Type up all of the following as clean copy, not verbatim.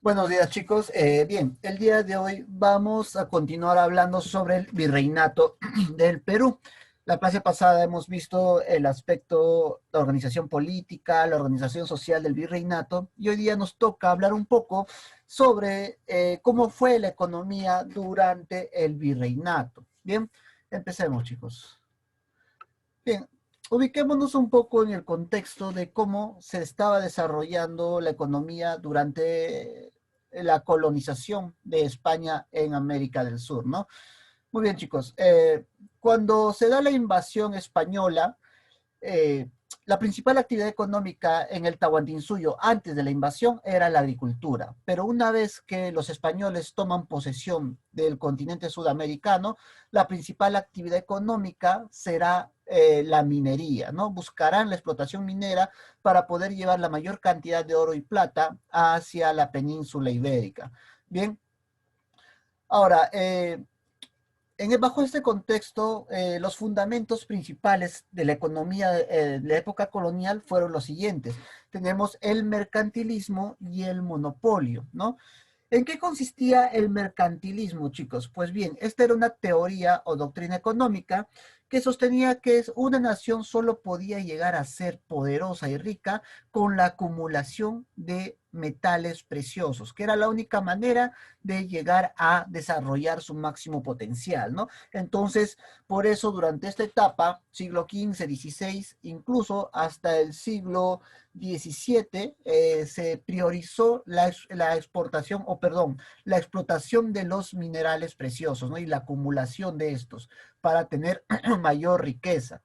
Buenos días, chicos. Bien, el día de hoy vamos a continuar hablando sobre el virreinato del Perú. La clase pasada hemos visto el aspecto, la organización política, la organización social del virreinato, y hoy día nos toca hablar un poco sobre cómo fue la economía durante el virreinato. Bien, empecemos, chicos. Bien, ubiquémonos un poco en el contexto de cómo se estaba desarrollando la economía durante la colonización de España en América del Sur, ¿no? Muy bien, chicos. Cuando se da la invasión española, eh, la principal actividad económica en el Tahuantinsuyo antes de la invasión era la agricultura, pero una vez que los españoles toman posesión del continente sudamericano, la principal actividad económica será la minería, ¿no? Buscarán la explotación minera para poder llevar la mayor cantidad de oro y plata hacia la península ibérica. Bien, ahora, bajo este contexto, los fundamentos principales de la economía de la época colonial fueron los siguientes. Tenemos el mercantilismo y el monopolio, ¿no? ¿En qué consistía el mercantilismo, chicos? Pues bien, esta era una teoría o doctrina económica que sostenía que una nación solo podía llegar a ser poderosa y rica con la acumulación de metales preciosos, que era la única manera de llegar a desarrollar su máximo potencial, ¿no? Entonces, por eso durante esta etapa, siglo XV, XVI, incluso hasta el siglo XVII, se priorizó la exportación, o perdón, la explotación de los minerales preciosos, ¿no? Y la acumulación de estos para tener mayor riqueza.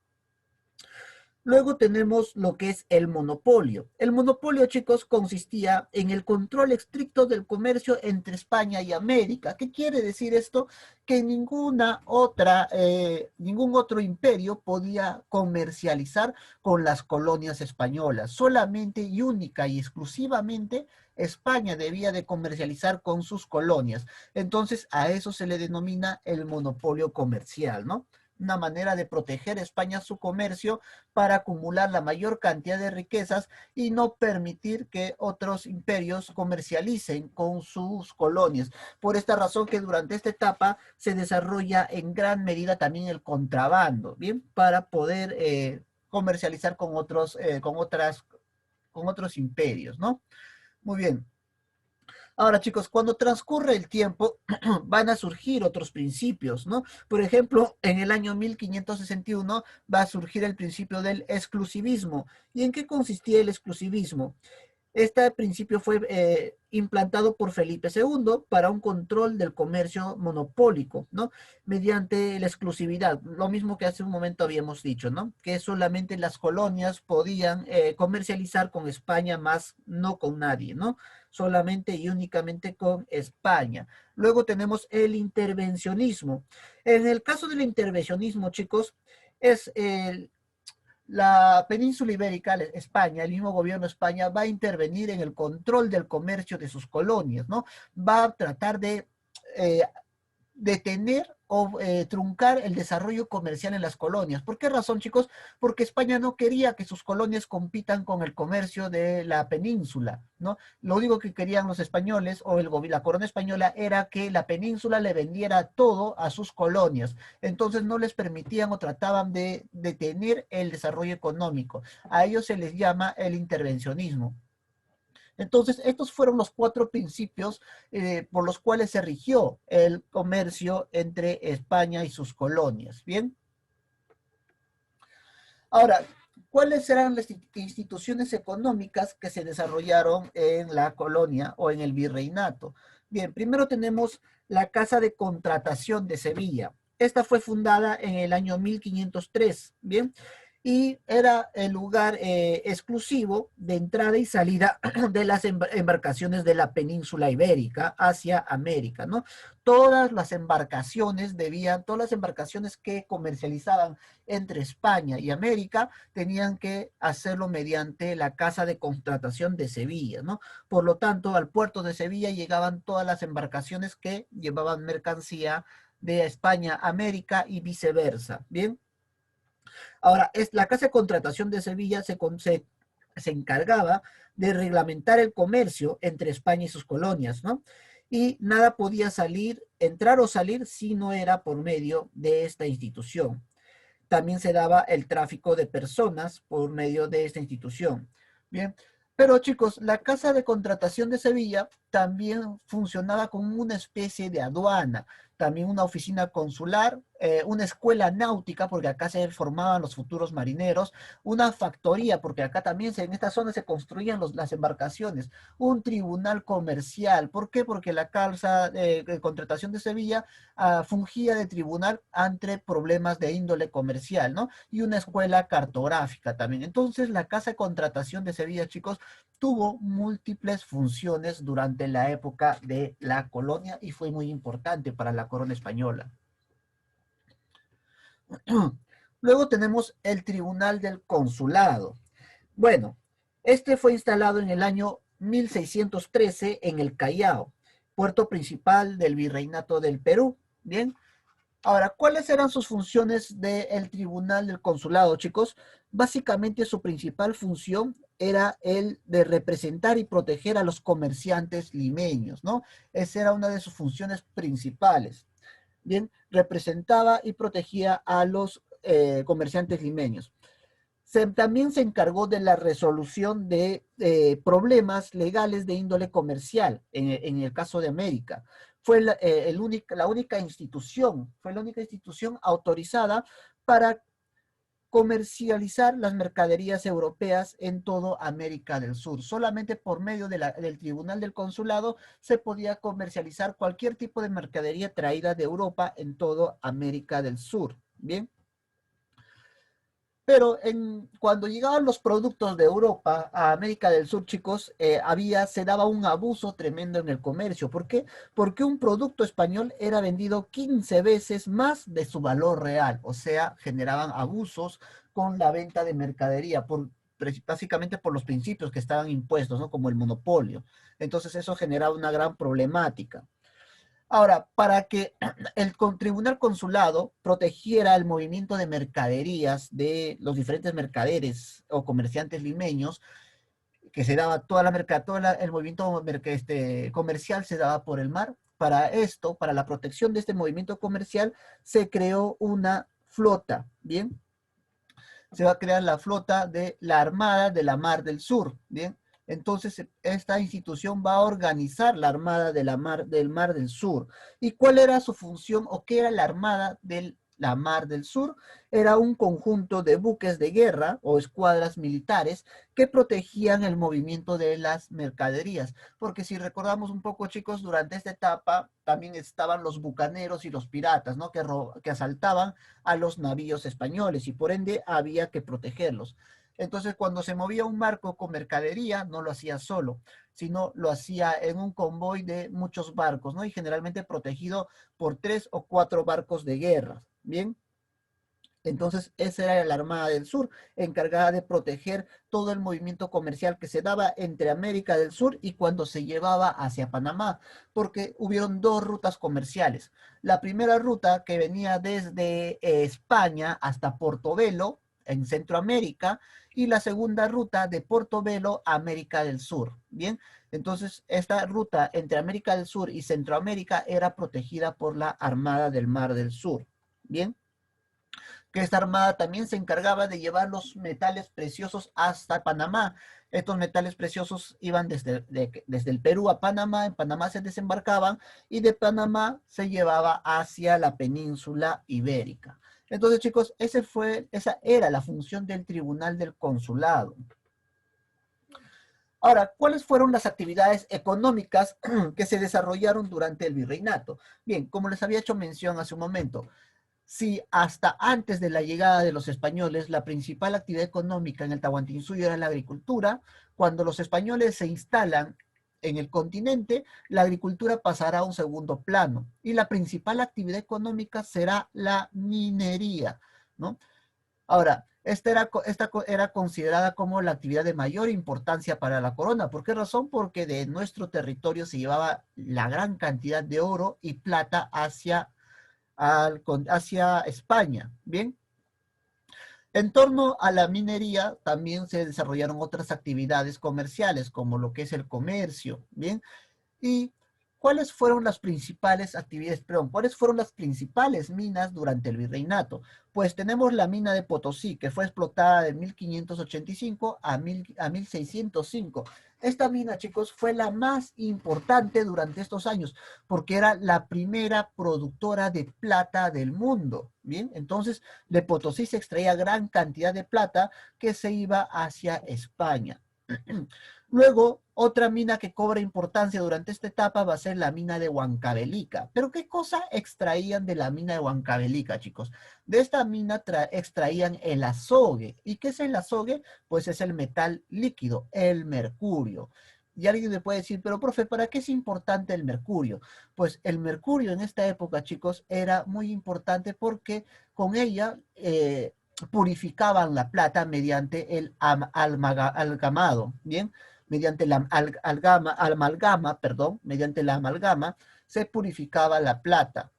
Luego tenemos lo que es el monopolio. El monopolio, chicos, consistía en el control estricto del comercio entre España y América. ¿Qué quiere decir esto? Que ningún otro imperio podía comercializar con las colonias españolas. Solamente y única y exclusivamente España debía de comercializar con sus colonias. Entonces, a eso se le denomina el monopolio comercial, ¿no? Una manera de proteger España su comercio para acumular la mayor cantidad de riquezas y no permitir que otros imperios comercialicen con sus colonias. Por esta razón que durante esta etapa se desarrolla en gran medida también el contrabando, ¿bien? Para poder comercializar con otros imperios, ¿no? Muy bien. Ahora, chicos, cuando transcurre el tiempo, van a surgir otros principios, ¿no? Por ejemplo, en el año 1561 va a surgir el principio del exclusivismo. ¿Y en qué consistía el exclusivismo? Este principio fue implantado por Felipe II para un control del comercio monopólico, ¿no? Mediante la exclusividad, lo mismo que hace un momento habíamos dicho, ¿no? Que solamente las colonias podían comercializar con España, más no con nadie, ¿no? Solamente y únicamente con España. Luego tenemos el intervencionismo. En el caso del intervencionismo, chicos, es la península ibérica, España, el mismo gobierno de España va a intervenir en el control del comercio de sus colonias, ¿no? Va a tratar de eh, detener o truncar el desarrollo comercial en las colonias. ¿Por qué razón, chicos? Porque España no quería que sus colonias compitan con el comercio de la península, ¿no? Lo único que querían los españoles o la corona española era que la península le vendiera todo a sus colonias. Entonces no les permitían o trataban de detener el desarrollo económico. A ellos se les llama el intervencionismo. Entonces, estos fueron los cuatro principios por los cuales se rigió el comercio entre España y sus colonias. Bien, ahora, ¿cuáles eran las instituciones económicas que se desarrollaron en la colonia o en el virreinato? Bien, primero tenemos la Casa de Contratación de Sevilla. Esta fue fundada en el año 1503, ¿bien? Y era el lugar exclusivo de entrada y salida de las embarcaciones de la península ibérica hacia América, ¿no? Todas las embarcaciones que comercializaban entre España y América tenían que hacerlo mediante la Casa de Contratación de Sevilla, ¿no? Por lo tanto, al puerto de Sevilla llegaban todas las embarcaciones que llevaban mercancía de España a América y viceversa, ¿bien? Ahora, la Casa de Contratación de Sevilla se encargaba de reglamentar el comercio entre España y sus colonias, ¿no? Y nada podía salir, entrar o salir si no era por medio de esta institución. También se daba el tráfico de personas por medio de esta institución. Bien, pero chicos, la Casa de Contratación de Sevilla también funcionaba como una especie de aduana, también una oficina consular, una escuela náutica, porque acá se formaban los futuros marineros, una factoría, porque acá también en esta zona se construían las embarcaciones, un tribunal comercial. ¿Por qué? Porque la Casa de Contratación de Sevilla fungía de tribunal ante problemas de índole comercial, ¿no? Y una escuela cartográfica también. Entonces, la Casa de Contratación de Sevilla, chicos, tuvo múltiples funciones durante la época de la colonia y fue muy importante para la corona española. Luego tenemos el Tribunal del Consulado. Bueno, este fue instalado en el año 1613 en el Callao, puerto principal del Virreinato del Perú. Bien, ahora, ¿cuáles eran sus funciones del Tribunal del Consulado, chicos? Básicamente su principal función era el de representar y proteger a los comerciantes limeños, ¿no? Esa era una de sus funciones principales. Bien, representaba y protegía a los comerciantes limeños. También se encargó de la resolución de problemas legales de índole comercial en el caso de América. Fue la única institución, fue la única institución autorizada para comercializar las mercaderías europeas en toda América del Sur. Solamente por medio del Tribunal del Consulado se podía comercializar cualquier tipo de mercadería traída de Europa en toda América del Sur. Bien. Pero cuando llegaban los productos de Europa a América del Sur, chicos, se daba un abuso tremendo en el comercio. ¿Por qué? Porque un producto español era vendido 15 veces más de su valor real. O sea, generaban abusos con la venta de mercadería, básicamente por los principios que estaban impuestos, ¿no? Como el monopolio. Entonces eso generaba una gran problemática. Ahora, para que el Tribunal Consulado protegiera el movimiento de mercaderías de los diferentes mercaderes o comerciantes limeños, que se daba el movimiento comercial se daba por el mar. Para esto, para la protección de este movimiento comercial, se creó una flota, ¿bien? Se va a crear la flota de la Armada de la Mar del Sur, ¿bien? Entonces, esta institución va a organizar la Armada de del Mar del Sur. ¿Y cuál era su función o qué era la Armada de la Mar del Sur? Era un conjunto de buques de guerra o escuadras militares que protegían el movimiento de las mercaderías. Porque si recordamos un poco, chicos, durante esta etapa también estaban los bucaneros y los piratas, ¿no? Que asaltaban a los navíos españoles y por ende había que protegerlos. Entonces, cuando se movía un barco con mercadería, no lo hacía solo, sino lo hacía en un convoy de muchos barcos, ¿no? Y generalmente protegido por 3 o 4 barcos de guerra, ¿bien? Entonces, esa era la Armada del Sur, encargada de proteger todo el movimiento comercial que se daba entre América del Sur y cuando se llevaba hacia Panamá, porque hubieron 2 rutas comerciales. La primera ruta que venía desde España hasta Portobelo, en Centroamérica, y la segunda ruta de Portobelo a América del Sur. Bien, entonces esta ruta entre América del Sur y Centroamérica era protegida por la Armada del Mar del Sur. Bien, que esta armada también se encargaba de llevar los metales preciosos hasta Panamá. Estos metales preciosos iban desde el Perú a Panamá, en Panamá se desembarcaban y de Panamá se llevaba hacia la península ibérica. Entonces, chicos, esa era la función del Tribunal del Consulado. Ahora, ¿cuáles fueron las actividades económicas que se desarrollaron durante el virreinato? Bien, como les había hecho mención hace un momento, si hasta antes de la llegada de los españoles la principal actividad económica en el Tahuantinsuyo era la agricultura, cuando los españoles se instalan en el continente, la agricultura pasará a un segundo plano y la principal actividad económica será la minería, ¿no? Ahora, esta era considerada como la actividad de mayor importancia para la corona. ¿Por qué razón? Porque de nuestro territorio se llevaba la gran cantidad de oro y plata hacia España. Bien, En torno a la minería también se desarrollaron otras actividades comerciales, como lo que es el comercio, ¿bien? ¿Y cuáles fueron las principales actividades, perdón, cuáles fueron las principales minas durante el virreinato? Pues tenemos la mina de Potosí, que fue explotada de 1585 a 1605. Esta mina, chicos, fue la más importante durante estos años, porque era la primera productora de plata del mundo, ¿bien? Entonces, de Potosí se extraía gran cantidad de plata que se iba hacia España. Luego, otra mina que cobra importancia durante esta etapa va a ser la mina de Huancavelica. ¿Pero qué cosa extraían de la mina de Huancavelica, chicos? De esta mina extraían el azogue. ¿Y qué es el azogue? Pues es el metal líquido, el mercurio. Y alguien me puede decir, pero profe, ¿para qué es importante el mercurio? Pues el mercurio en esta época, chicos, era muy importante porque con ella purificaban la plata mediante el amalgamado, ¿bien? Mediante la mediante la amalgama, se purificaba la plata.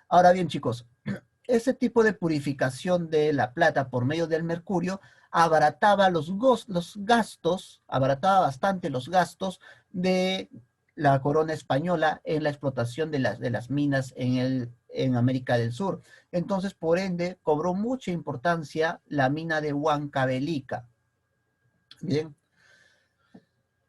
Ahora bien, chicos, ese tipo de purificación de la plata por medio del mercurio abarataba los gastos, abarataba bastante los gastos de la corona española en la explotación de las minas en América del Sur. Entonces, por ende, cobró mucha importancia la mina de Huancavelica. Bien.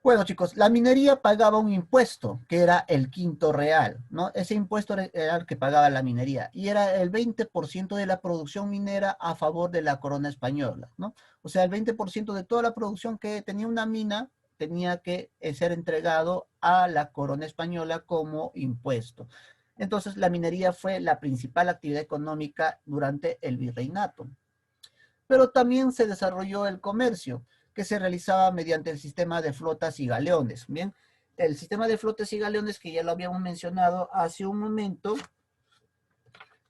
Bueno, chicos, la minería pagaba un impuesto, que era el quinto real, ¿no? Ese impuesto era el que pagaba la minería, y era el 20% de la producción minera a favor de la corona española, ¿no? O sea, el 20% de toda la producción que tenía una mina tenía que ser entregado a la corona española como impuesto. Entonces, la minería fue la principal actividad económica durante el virreinato. Pero también se desarrolló el comercio, que se realizaba mediante el sistema de flotas y galeones. Bien, el sistema de flotas y galeones, que ya lo habíamos mencionado hace un momento,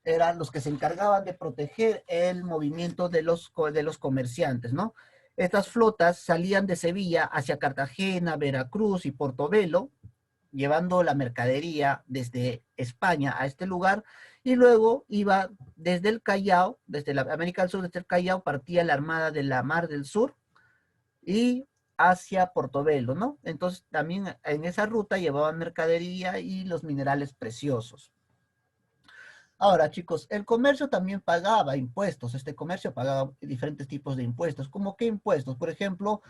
eran los que se encargaban de proteger el movimiento de los comerciantes, ¿no? Estas flotas salían de Sevilla hacia Cartagena, Veracruz y Portobelo, llevando la mercadería desde España a este lugar, y luego iba desde el Callao, desde la América del Sur, desde el Callao, partía la Armada de la Mar del Sur y hacia Portobelo, ¿no? Entonces también en esa ruta llevaban mercadería y los minerales preciosos. Ahora, chicos, el comercio también pagaba impuestos. Este comercio pagaba diferentes tipos de impuestos. ¿Cómo qué impuestos? Por ejemplo,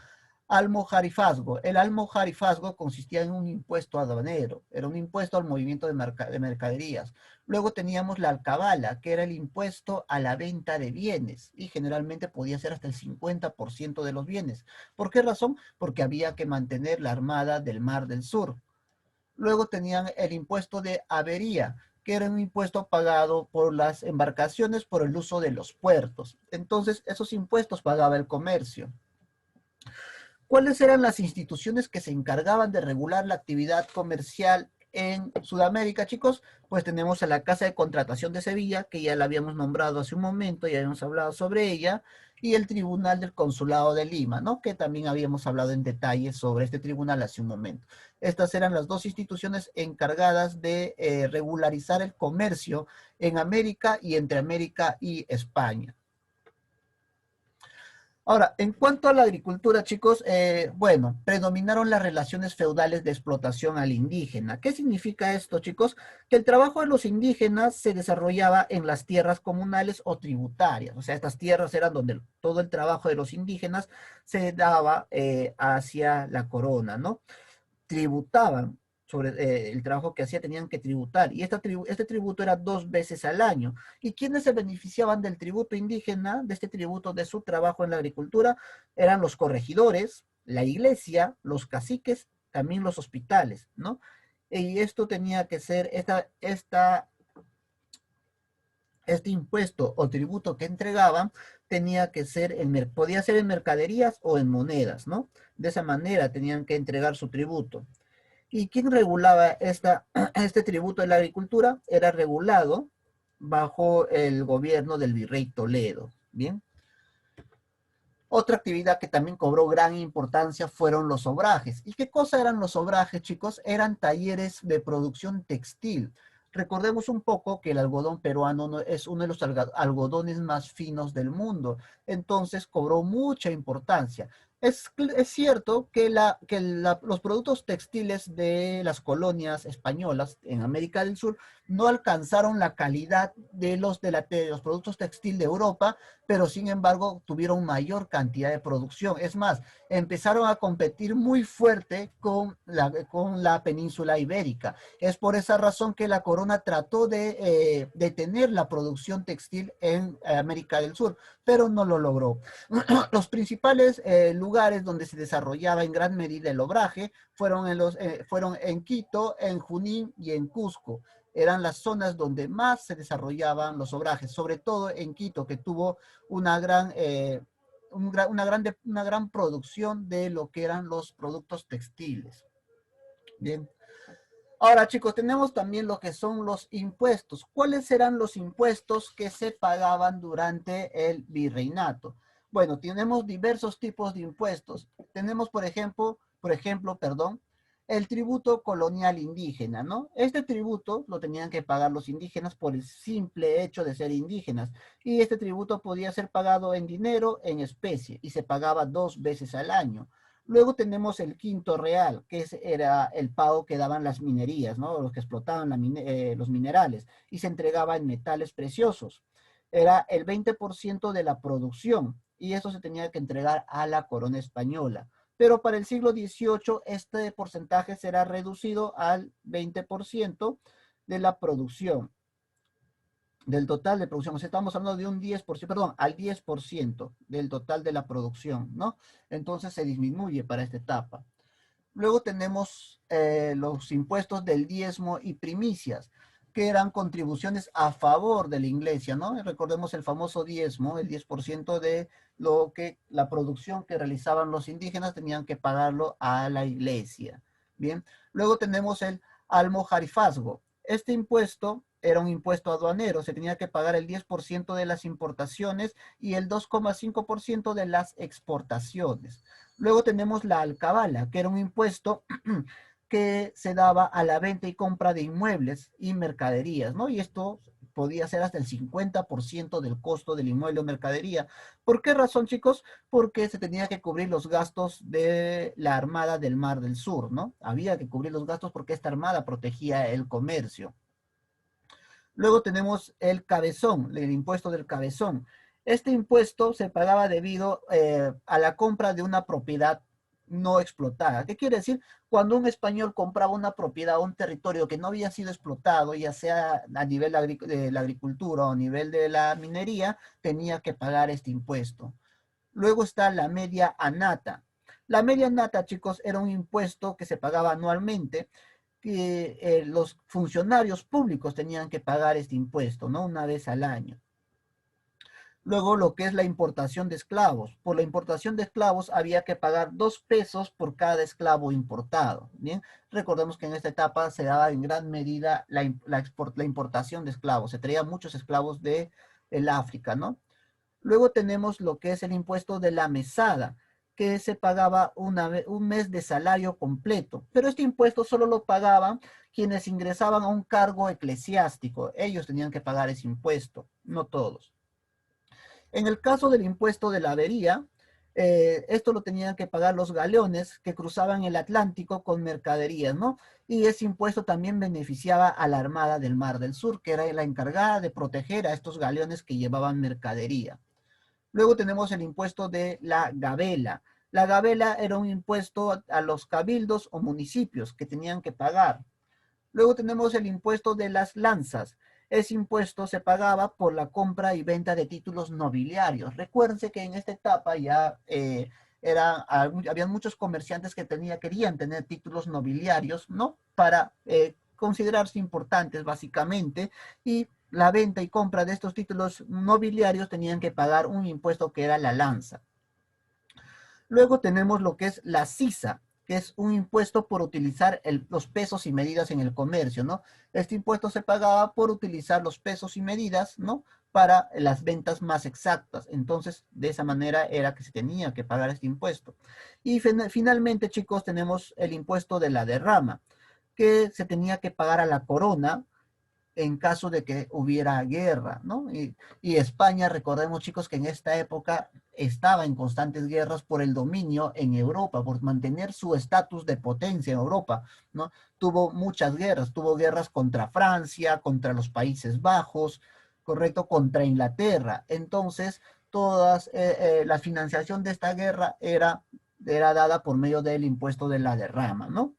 almojarifazgo. El almojarifazgo consistía en un impuesto aduanero, era un impuesto al movimiento de mercaderías. Luego teníamos la alcabala, que era el impuesto a la venta de bienes, y generalmente podía ser hasta el 50% de los bienes. ¿Por qué razón? Porque había que mantener la armada del Mar del Sur. Luego tenían el impuesto de avería, que era un impuesto pagado por las embarcaciones por el uso de los puertos. Entonces, esos impuestos pagaba el comercio. ¿Cuáles eran las instituciones que se encargaban de regular la actividad comercial en Sudamérica, chicos? Pues tenemos a la Casa de Contratación de Sevilla, que ya la habíamos nombrado hace un momento, ya habíamos hablado sobre ella, y el Tribunal del Consulado de Lima, ¿no? Que también habíamos hablado en detalle sobre este tribunal hace un momento. Estas eran las dos instituciones encargadas de regularizar el comercio en América y entre América y España. Ahora, en cuanto a la agricultura, chicos, bueno, predominaron las relaciones feudales de explotación al indígena. ¿Qué significa esto, chicos? Que el trabajo de los indígenas se desarrollaba en las tierras comunales o tributarias. O sea, estas tierras eran donde todo el trabajo de los indígenas se daba hacia la corona, ¿no? Tributaban sobre el trabajo que hacía, tenían que tributar. Y este tributo era 2 veces al año. ¿Y quienes se beneficiaban del tributo indígena, de este tributo de su trabajo en la agricultura? Eran los corregidores, la iglesia, los caciques, también los hospitales, ¿no? Y esto tenía que ser, este impuesto o tributo que entregaban tenía que ser, podía ser en mercaderías o en monedas, ¿no? De esa manera tenían que entregar su tributo. ¿Y quién regulaba este tributo de la agricultura? Era regulado bajo el gobierno del virrey Toledo. Bien. Otra actividad que también cobró gran importancia fueron los obrajes. ¿Y qué cosa eran los obrajes, chicos? Eran talleres de producción textil. Recordemos un poco que el algodón peruano es uno de los algodones más finos del mundo, entonces cobró mucha importancia. Es cierto que, los productos textiles de las colonias españolas en América del Sur no alcanzaron la calidad de los productos textiles de Europa, pero sin embargo tuvieron mayor cantidad de producción. Es más, empezaron a competir muy fuerte con la península ibérica. Es por esa razón que la corona trató de detener la producción textil en América del Sur, pero no lo logró. Los principales lugares donde se desarrollaba en gran medida el obraje fueron en Quito, en Junín y en Cusco. Eran las zonas donde más se desarrollaban los obrajes, sobre todo en Quito, que tuvo una una gran producción de lo que eran los productos textiles. Bien. Ahora, chicos, tenemos también lo que son los impuestos. ¿Cuáles eran los impuestos que se pagaban durante el virreinato? Bueno, tenemos diversos tipos de impuestos. Tenemos, perdón, el tributo colonial indígena, ¿no? Este tributo lo tenían que pagar los indígenas por el simple hecho de ser indígenas. Y este tributo podía ser pagado en dinero, en especie, y se pagaba 2 veces al año. Luego tenemos el quinto real, que era el pago que daban las minerías, ¿no? Los que explotaban los minerales, y se entregaba en metales preciosos. Era el 20% de la producción, y eso se tenía que entregar a la corona española. Pero para el siglo XVIII este porcentaje será reducido al 20% de la producción, del total de producción. O sea, estamos hablando de un 10%, perdón, al 10% del total de la producción, ¿no? Entonces se disminuye para esta etapa. Luego tenemos los impuestos del diezmo y primicias, que eran contribuciones a favor de la iglesia, ¿no? Recordemos el famoso diezmo, el 10% de la producción que realizaban los indígenas tenían que pagarlo a la iglesia. Bien, luego tenemos el almojarifazgo. Este impuesto era un impuesto aduanero, se tenía que pagar el 10% de las importaciones y el 2,5% de las exportaciones. Luego tenemos la alcabala, que era un impuesto que se daba a la venta y compra de inmuebles y mercaderías, ¿no? Y esto podía ser hasta el 50% del costo del inmueble o mercadería. ¿Por qué razón, chicos? Porque se tenía que cubrir los gastos de la Armada del Mar del Sur, ¿no? Había que cubrir los gastos porque esta armada protegía el comercio. Luego tenemos el cabezón, el impuesto del cabezón. Este impuesto se pagaba debido a la compra de una propiedad no explotada. ¿Qué quiere decir? Cuando un español compraba una propiedad o un territorio que no había sido explotado, ya sea a nivel de la agricultura o a nivel de la minería, tenía que pagar este impuesto. Luego está la media annata. La media annata, chicos, era un impuesto que se pagaba anualmente, que los funcionarios públicos tenían que pagar este impuesto, ¿no? Una vez al año. Luego lo que es la importación de esclavos. Por la importación de esclavos había que pagar 2 pesos por cada esclavo importado. Bien, recordemos que en esta etapa se daba en gran medida la importación de esclavos. Se traían muchos esclavos de el África, ¿no? Luego tenemos lo que es el impuesto de la mesada, que se pagaba un mes de salario completo. Pero este impuesto solo lo pagaban quienes ingresaban a un cargo eclesiástico. Ellos tenían que pagar ese impuesto, no todos. En el caso del impuesto de la avería, esto lo tenían que pagar los galeones que cruzaban el Atlántico con mercaderías, ¿no? Y ese impuesto también beneficiaba a la Armada del Mar del Sur, que era la encargada de proteger a estos galeones que llevaban mercadería. Luego tenemos el impuesto de la gabela. La gabela era un impuesto a los cabildos o municipios que tenían que pagar. Luego tenemos el impuesto de las lanzas. Ese impuesto se pagaba por la compra y venta de títulos nobiliarios. Recuérdense que en esta etapa ya habían muchos comerciantes que querían tener títulos nobiliarios, ¿no? Para considerarse importantes, básicamente, y la venta y compra de estos títulos nobiliarios tenían que pagar un impuesto que era la lanza. Luego tenemos lo que es la sisa, que es un impuesto por utilizar los pesos y medidas en el comercio, ¿no? Este impuesto se pagaba por utilizar los pesos y medidas, ¿no? Para las ventas más exactas. Entonces, de esa manera era que se tenía que pagar este impuesto. Y finalmente, chicos, tenemos el impuesto de la derrama, que se tenía que pagar a la corona en caso de que hubiera guerra, ¿no? Y España, recordemos chicos que en esta época estaba en constantes guerras por el dominio en Europa, por mantener su estatus de potencia en Europa, ¿no? Tuvo muchas guerras, tuvo guerras contra Francia, contra los Países Bajos, correcto, contra Inglaterra. Entonces, la financiación de esta guerra era dada por medio del impuesto de la derrama, ¿no?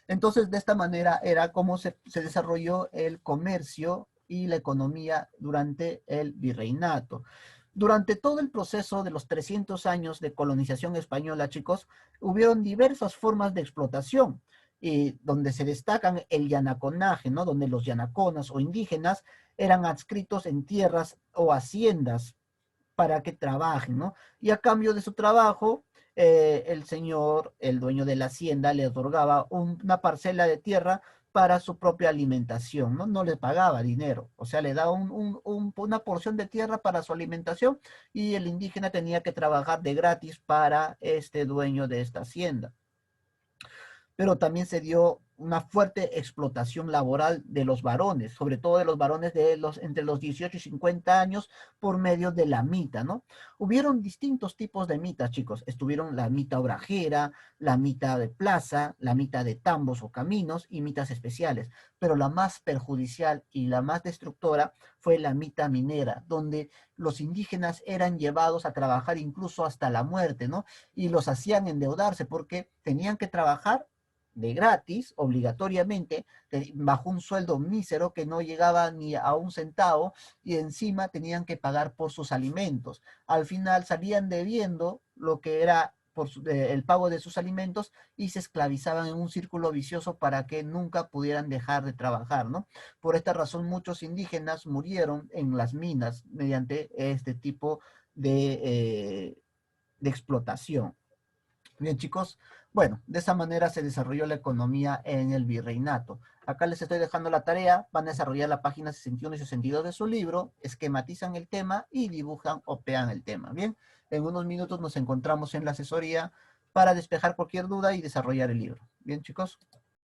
Entonces, de esta manera era como se desarrolló el comercio y la economía durante el virreinato. Durante todo el proceso de los 300 años de colonización española, chicos, hubieron diversas formas de explotación, donde se destacan el yanaconaje, ¿no? Donde los yanaconas o indígenas eran adscritos en tierras o haciendas para que trabajen, ¿no? Y a cambio de su trabajo, el señor, el dueño de la hacienda, le otorgaba una parcela de tierra para su propia alimentación, ¿no? No le pagaba dinero, o sea, le daba una porción de tierra para su alimentación y el indígena tenía que trabajar de gratis para este dueño de esta hacienda, pero también se dio una fuerte explotación laboral de los varones, sobre todo de los varones entre los 18 y 50 años por medio de la mita, ¿no? Hubieron distintos tipos de mitas, chicos. Estuvieron la mita obrajera, la mita de plaza, la mita de tambos o caminos y mitas especiales, pero la más perjudicial y la más destructora fue la mita minera, donde los indígenas eran llevados a trabajar incluso hasta la muerte, ¿no? Y los hacían endeudarse porque tenían que trabajar de gratis, obligatoriamente, bajo un sueldo mísero que no llegaba ni a un centavo y encima tenían que pagar por sus alimentos. Al final salían debiendo lo que era el pago de sus alimentos y se esclavizaban en un círculo vicioso para que nunca pudieran dejar de trabajar, ¿no? Por esta razón muchos indígenas murieron en las minas mediante este tipo de explotación. Bien, chicos. Bueno, de esa manera se desarrolló la economía en el virreinato. Acá les estoy dejando la tarea. Van a desarrollar la página 61 y 62 de su libro, esquematizan el tema y dibujan o pegan el tema. Bien, en unos minutos nos encontramos en la asesoría para despejar cualquier duda y desarrollar el libro. Bien, chicos.